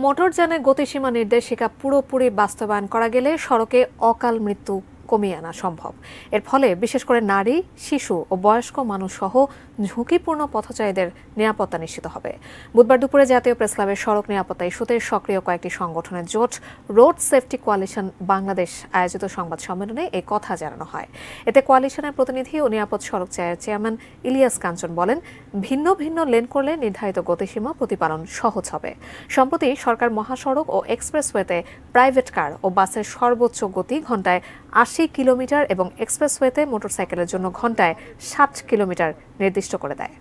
মোটরযানে গতিসীমা নির্দেশিকা পুরোপুরি বাস্তবায়ন করা গেলে সড়কে অকাল মৃত্যু কমিয়ে আনা সম্ভব। এর ফলে বিশেষ করে নারী, শিশু ও বয়স্ক মানুষ সহ ঝুঁকিপূর্ণ পথচারীদের নিরাপত্তা নিশ্চিত হবে। বুধবার দুপুরে জাতীয় প্রেসক্লাবের সড়ক নিরাপত্তা ইস্যুতে সক্রিয় কয়েকটি সংগঠনের জোট রোড সেফটি কোয়ালিশন বাংলাদেশ আয়োজিত সংবাদ সম্মেলনে এই কথা জানানো হয়। এতে কোয়ালিশনের প্রতিনিধি ও নিরাপদ সড়ক চেয়ারম্যান ইলিয়াস কাঞ্চন বলেন, ভিন্ন ভিন্ন লেন করলে নির্ধারিত গতিসীমা প্রতিপালন সহজ হবে। সম্প্রতি সরকার মহাসড়ক ও এক্সপ্রেসওয়েতে প্রাইভেট কার ও বাসের সর্বোচ্চ গতি ঘন্টায় ৮০ কিলোমিটার এবং এক্সপ্রেসওয়েতে মোটরসাইকেলের জন্য ঘন্টায় ৬০ কিলোমিটার নির্দিষ্ট করে দেয়।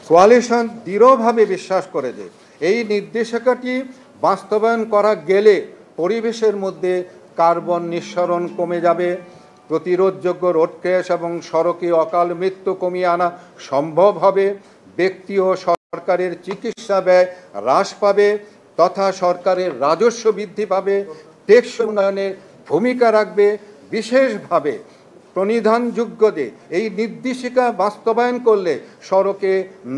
কোয়ালিশন দৃঢ়ভাবে বিশ্বাস করে যে এই নির্দেশিকাটি বাস্তবায়ন করা গেলে পরিবেশের মধ্যে কার্বন নিঃসরণ কমে যাবে, প্রতিরোধযোগ্য রোড ক্র্যাশ এবং সড়কে অকাল মৃত্যু কমিয়ে আনা সম্ভব হবে, ব্যক্তি ও সরকারের চিকিৎসা ব্যয় হ্রাস পাবে তথা সরকারের রাজস্ব বৃদ্ধি পাবে, টেকসই উন্নয়নের ভূমিকা রাখবে। বিশেষভাবে প্রণিধানযোগ্য যে এই নির্দেশিকা বাস্তবায়ন করলে সড়কে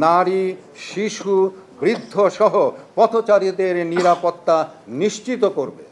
নারী, শিশু, বৃদ্ধ সহ পথচারীদের নিরাপত্তা নিশ্চিত করবে।